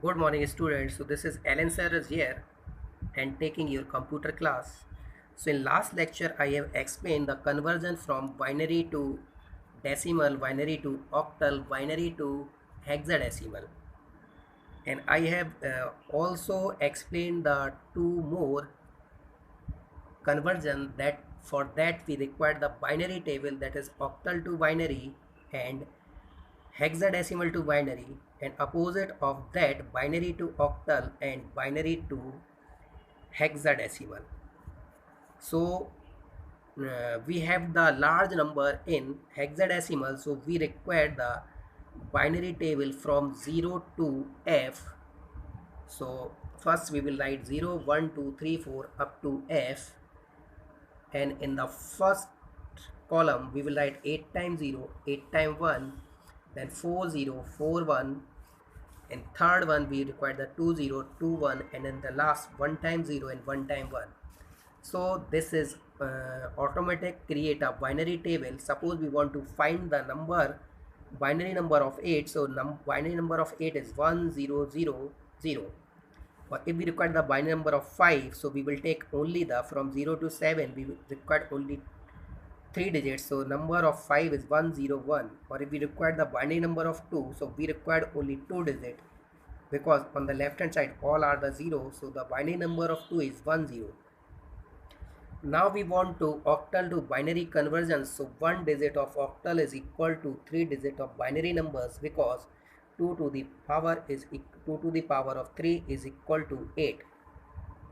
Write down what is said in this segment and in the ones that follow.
Good morning students. So this is Alan Sarras here and taking your computer class. So in last lecture I have explained the conversion from binary to decimal, binary to octal, binary to hexadecimal. And I have also explained the two more conversion that for that we require the binary table, that is octal to binary and hexadecimal to binary, and opposite of that binary to octal and binary to hexadecimal. So we have the large number in hexadecimal, so we require the binary table from 0 to f. So first we will write 0 1 2 3 4 up to f, and in the first column we will write 8 times 0, 8 times 1, then 4 0 4 1. In third one we require the 2 0 2 1, and then the last 1 times 0 and 1 times 1. So this is automatic create a binary table. Suppose we want to find the number, binary number of 8. So binary number of 8 is 1 0 0 0. Or if we require the binary number of 5, so we will take only the from 0 to 7 we will require only 3 digits, so number of 5 is 101. Or if we require the binary number of 2, so we required only 2 digits, because on the left hand side all are the 0, so the binary number of 2 is 10. Now we want to octal to binary conversion, so 1 digit of octal is equal to 3 digit of binary numbers, because 2 to the power is 2 to the power of 3 is equal to 8.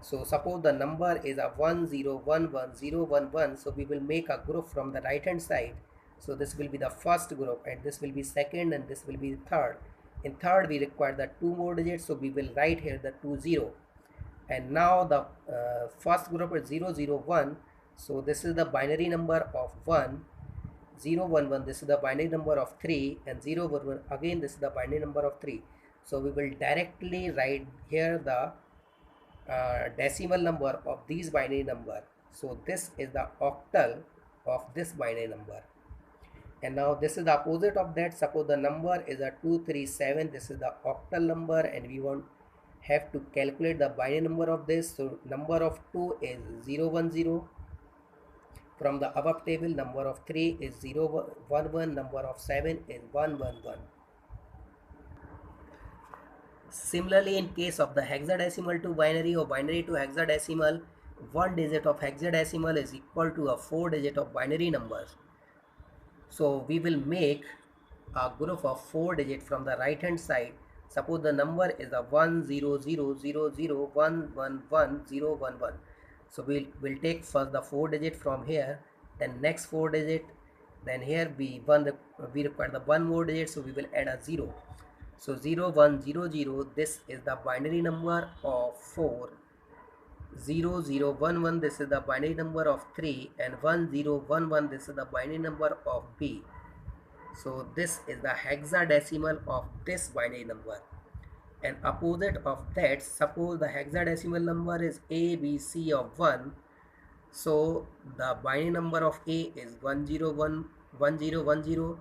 So suppose the number is a 1011011, so we will make a group from the right hand side. So this will be the first group, and this will be second, and this will be the third. In third we require the 2 more digits, so we will write here the 20. And now the first group is 001, so this is the binary number of 1. 011, this is the binary number of 3, and 011 again, this is the binary number of 3. So we will directly write here the decimal number of these binary number. So this is the octal of this binary number. And now this is the opposite of that. Suppose the number is a 237, this is the octal number, and we want have to calculate the binary number of this. So number of 2 is 010. From the above table, number of 3 is 011, number of 7 is 111. Similarly, in case of the hexadecimal to binary or binary to hexadecimal, 1 digit of hexadecimal is equal to a 4 digit of binary numbers. So we will make a group of 4 digits from the right hand side. Suppose the number is a 10000111011. So we'll take first the 4 digit from here, then next 4 digit, then here we require the 1 more digit, so we will add a 0. So 0100, this is the binary number of 4. 0011, this is the binary number of 3, and 1011, this is the binary number of B. So this is the hexadecimal of this binary number. And opposite of that, suppose the hexadecimal number is ABC of 1. So the binary number of A is 101010,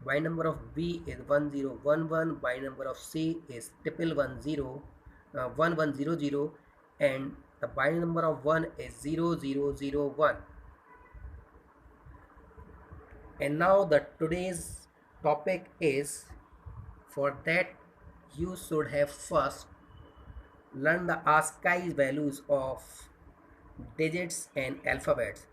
binary number of B is 1011, binary number of C is 1100, and the binary number of 1 is 0001. And now the today's topic is, for that you should have first learn the ASCII values of digits and alphabets.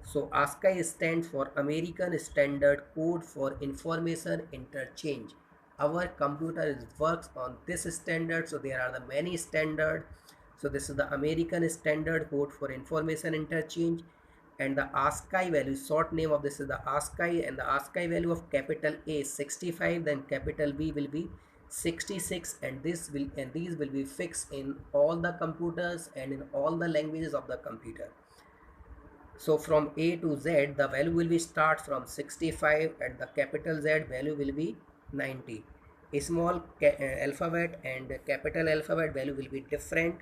So ASCII stands for American Standard Code for Information Interchange. Our computer works on this standard, so there are the many standards. So this is the American Standard Code for Information Interchange, and the ASCII value, short name of this is the ASCII, and the ASCII value of capital A is 65, then capital B will be 66, and these will be fixed in all the computers and in all the languages of the computer. So from A to Z, the value will be start from 65, and the capital Z value will be 90. A small alphabet and capital alphabet value will be different.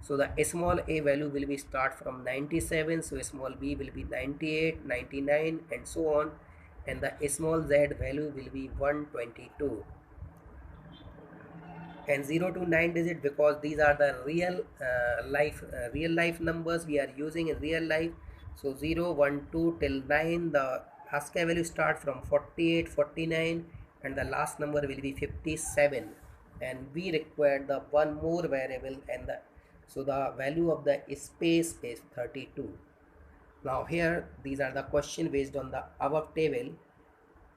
So the small a value will be start from 97, so small b will be 98, 99, and so on, and the small z value will be 122. and 0 to 9 digit, because these are the real life numbers we are using in real life. So 0 1 2 till 9, the ASCII value start from 48 49, and the last number will be 57, and we require the one more variable, and the value of the space is 32. Now here these are the question based on the above table.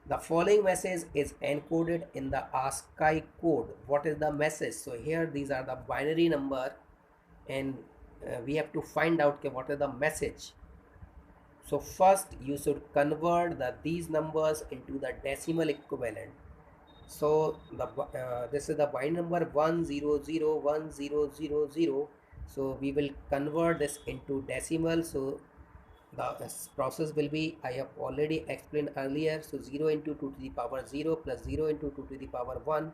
The following message is encoded in the ASCII code. What is the message? So here these are the binary number, and we have to find out what is the message. So first you should convert these numbers into the decimal equivalent. So this is the binary number 1001000. So we will convert this into decimal. So the process will be, I have already explained earlier. So 0 into 2 to the power 0 plus 0 into 2 to the power 1.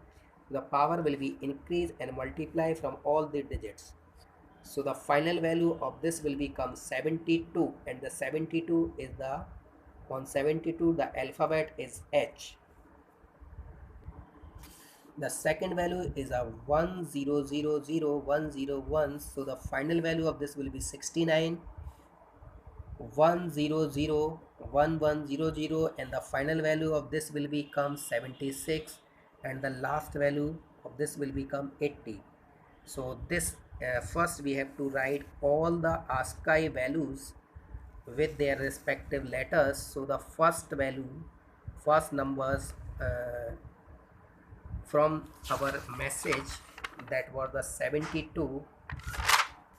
The power will be increased and multiply from all the digits. So the final value of this will become 72, and the 72 is on 72 the alphabet is H. The second value is a 1000101. So the final value of this will be 69. 1001100, and the final value of this will become 76, and the last value of this will become 80. So this first we have to write all the ASCII values with their respective letters. So the first numbers from our message, that was the 72.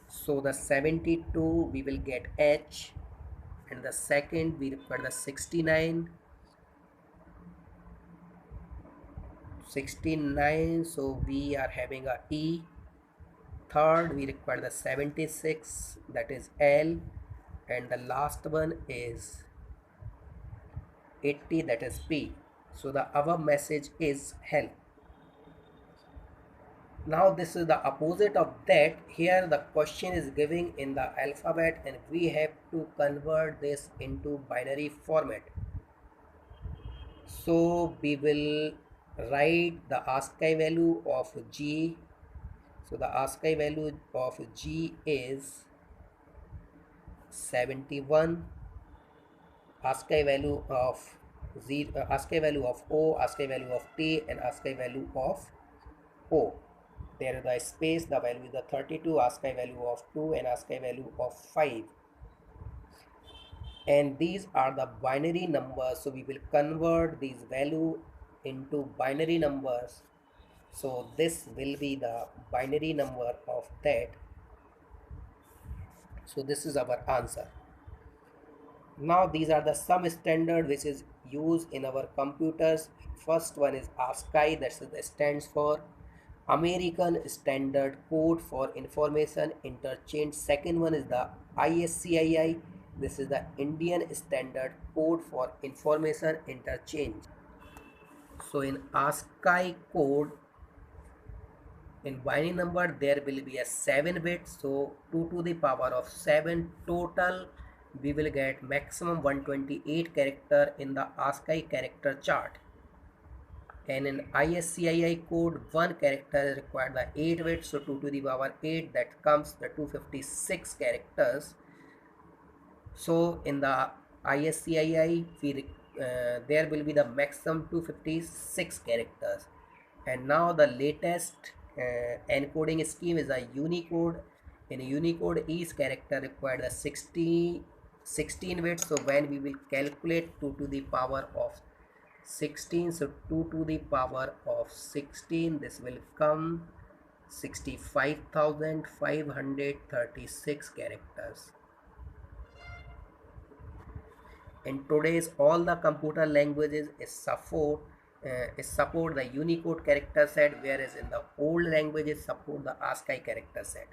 So the 72 we will get H, and the second we require the 69, so we are having a E. Third we require the 76, that is L, and the last one is 80, that is P. So the above message is help. Now this is the opposite of that. Here the question is giving in the alphabet, and we have to convert this into binary format. So we will write the ASCII value of G. So the ASCII value of G is 71. ASCII value of ASCII value of O, ASCII value of T, and ASCII value of O. There is the space, the value is the 32, ASCII value of 2, and ASCII value of 5. And these are the binary numbers. So we will convert these value into binary numbers. So this will be the binary number of that. So this is our answer. Now these are the some standard which is used in our computers. First one is ASCII, that stands for American Standard Code for Information Interchange. Second one is the ISCII. This is the Indian Standard Code for Information Interchange. So in ASCII code, in binary number there will be a 7 bit. So 2 to the power of 7 total, we will get maximum 128 character in the ASCII character chart. And in ISCII code, one character is required the 8 bits. So 2 to the power 8, that comes the 256 characters. So in the ISCII there will be the maximum 256 characters. And now the latest encoding scheme is a Unicode. In Unicode, each character required a 16 bits. So when we will calculate 2 to the power of 16, so 2 to the power of 16, this will come 65,536 characters. In today's all the computer languages support the Unicode character set, whereas in the old languages support the ASCII character set.